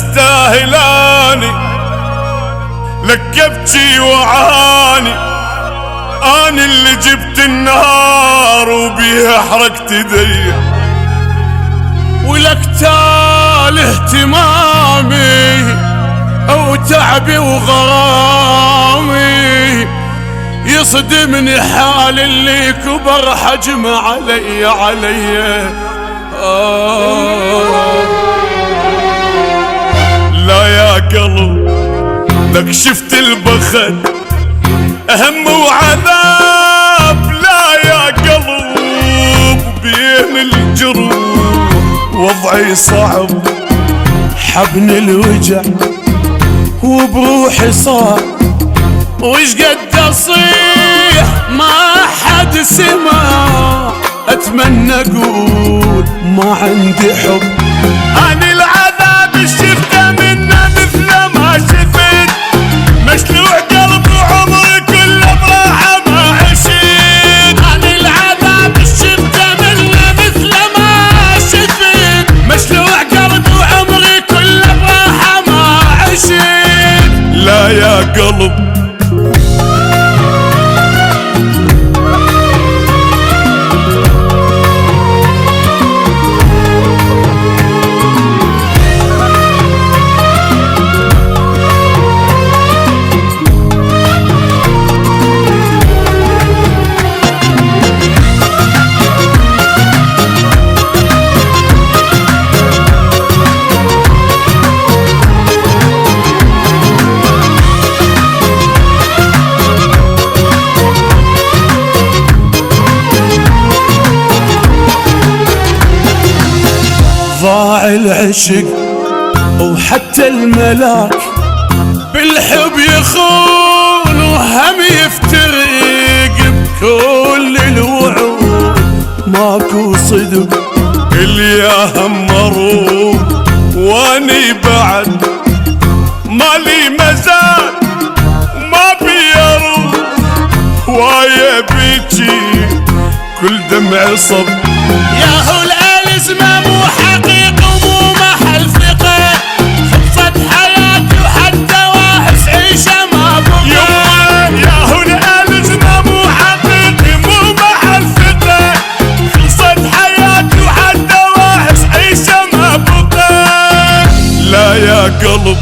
يستاهلاني، لك ابكي وعاني، اني اللي جبت النار وبيها حرقت ايدي، ولك تال اهتمامي او تعبي وغرامي، يصدمني حال اللي كبر حجم علي لا يا قلب لك شفت البخت هم وعذاب، لا يا قلب بين الجروح وضعي صعب، حبني الوجع وبروحي صعب، وش قد اصيح ما حد سمع، اتمنى اقول ما عندي حب، اني العذاب شفته منه مثل ما شفت، مشلوع قلب وعمري كله براحه ما عشت، اني العذاب شفته منه مثل ما شفت، مشلوع قلب وعمري كله براحه ما عشت، لا يا قلب ضاع العشق وحتى الملاك بالحب يخون وهم يفترق، بكل الوعود ماكو صدق، الياهم مروق واني بعد مالي مزال ما بيروح، وايا بيجي كل دمع صب، يا هو الازمه مو حقيقه ومو محل ثقه، خلصت حياتي وحتى واحس عيشه ما بقى، يا هو الازمه مو حقيقي مو محل ثقه، خلصت حياتي وحتى واحس عيشه ما بقى، لا يا قلب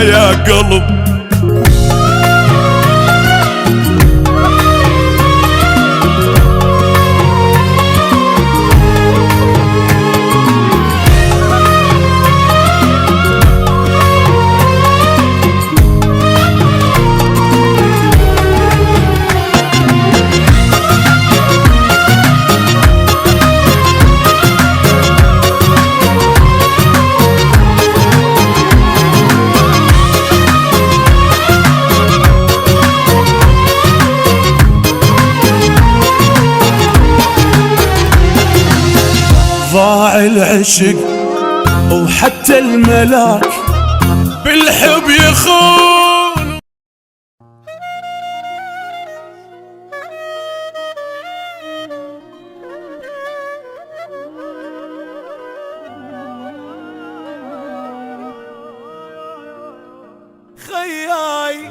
يا قلب ضاع العشق وحتى الملاك بالحب يخون، خياي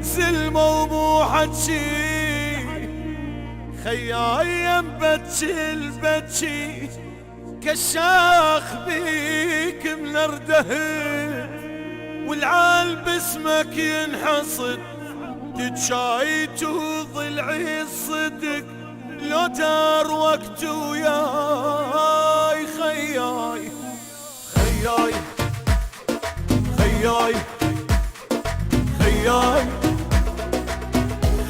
زلمة ومو حجي، خياي ينبتشي البتشي، كشاخ بيك منرده، والعال باسمك ينحصد، تتشايت وضلعي الصدق، لو دار وقت وياي خياي خياي خياي خياي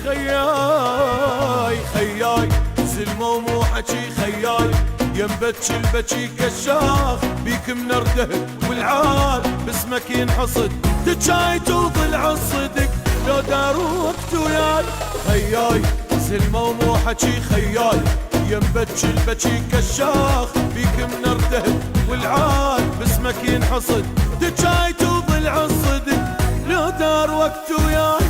خياي خياي زلمة ومو حكي خياي ينبتش البكي كشاخ بيك منرده والعار باسمك ينحصد تجاي توضلع الصدق لو دار وقت وياي خياي زلمة ومو حكي خياي ينبتش البكي كشاخ بيك منرده والعار باسمك ينحصد تجاي توضلع الصدق لو دار وقت وياي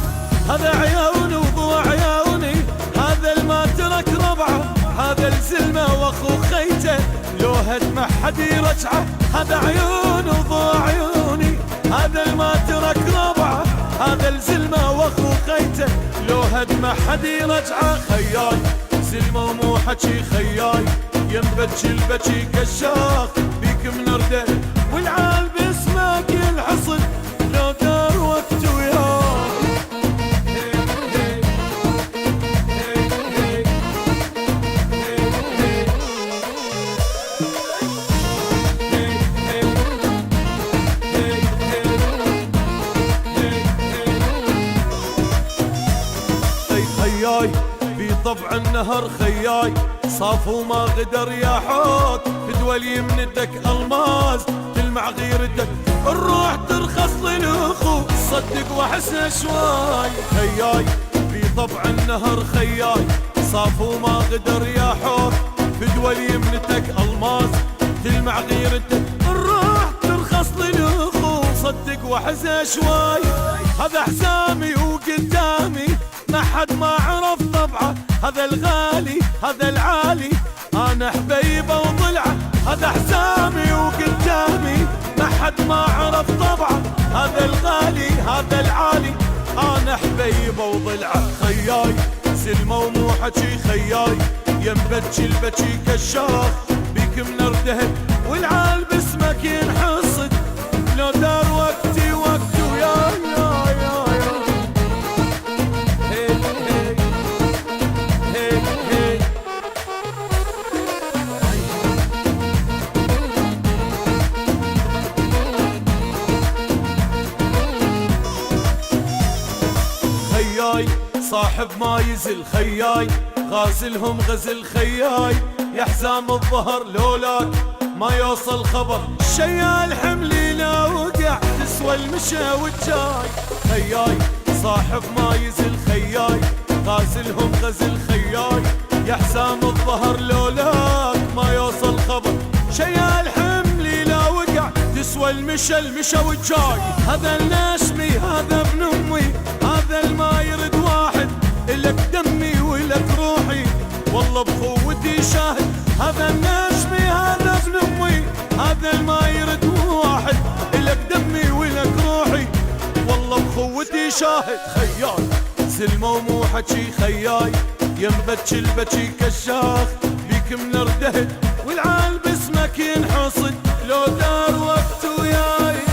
هذا عيوني وضوع عيوني هذا الما ترك ربعه هذا الزلمة واخو خيته لو هدمه حد يرجعه هذا عيوني وضوع عيوني هذا الما ترك ربعه هذا الزلمة واخو خيته لو هدمه حد يرجعه خياي زلمة ومو حكي خياي ينبتش البكي كشاخ بيك منرده والعال باسمك ينحصد لو دار وقت وياي خياي بطبع النهر خياي صاف وما غدر يا حوت بدول يمنتك الماس تلمع غيرتك الروح ترخص للاخو صدق واحسها شواي خياي بطبع النهر خياي صاف وما غدر يا حوت بدول يمنتك الماس تلمع غيرتك الروح ترخص للاخو صدق واحسها شواي هذا حسامي وقدامي ما حد ما عرف طبعه هذا الغالي هذا العالي انا حبيبه وضلعه هذا حسامي وقدامي ما حد ما عرف طبعه هذا الغالي هذا العالي انا حبيبه وضلعه خياي زلمه ومو حكي خياي ينبتش البكي كشاخ بيك منرده والعال باسمك ينحصد لو دار وقتي وقت وياي صاحب ما يزل خياي غازلهم غزل خياي يا حزام الظهر لولاك ما يوصل خبر شيال حملي لا وقع تسوى المشى والجاي خياي صاحب ما يزل خياي غازلهم غزل خياي يا حزام الظهر لولاك ما يوصل خبر شيال حملي لا وقع تسوى المشى والجاي هذا الناشمي هذا ابن امي هذا الما يرد واحد إلك دمي ولك روحي والله بخوتي شاهد هذا الناشمي هذا ابن امي هذا الما يرد واحد إلك دمي ولك روحي والله بخوتي شاهد خياي زلمة ومو حكي خياي ينبتش البكي كشاخ بيك منرده والعال باسمك ينحصد لو دار وقت وياي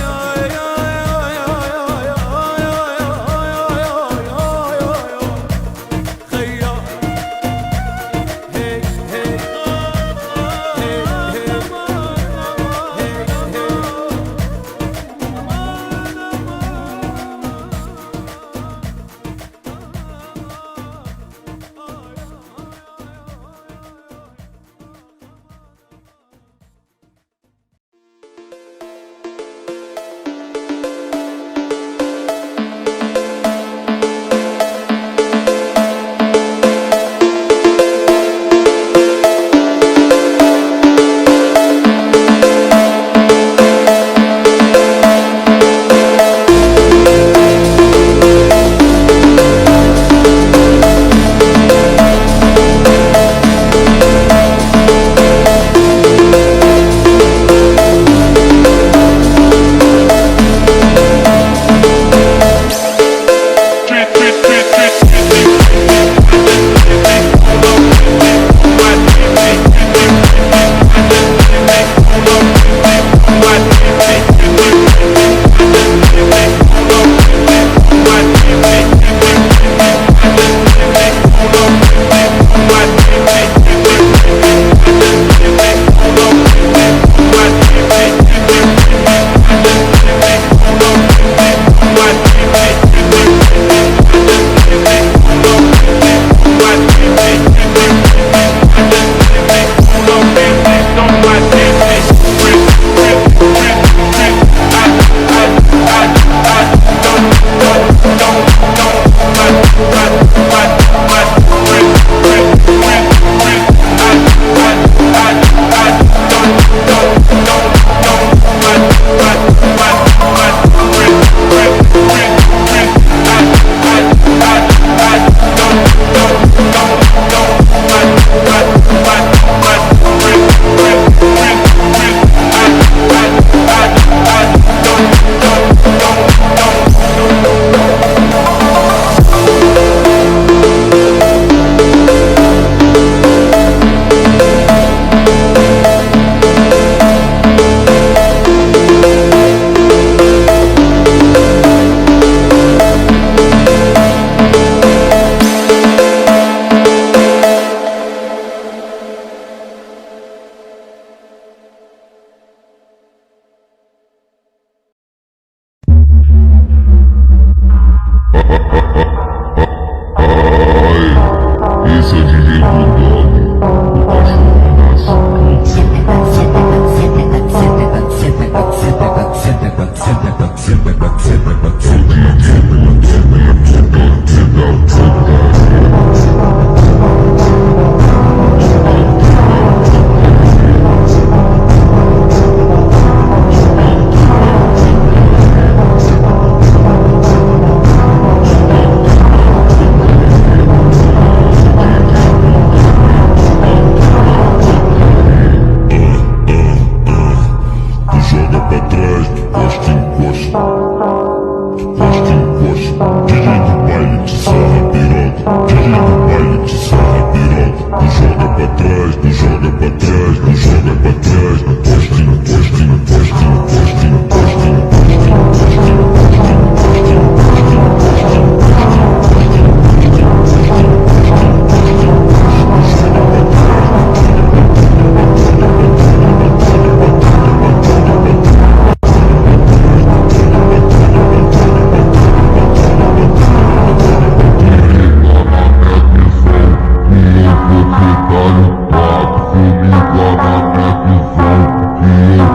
Comigo na minha visão, que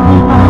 eu vou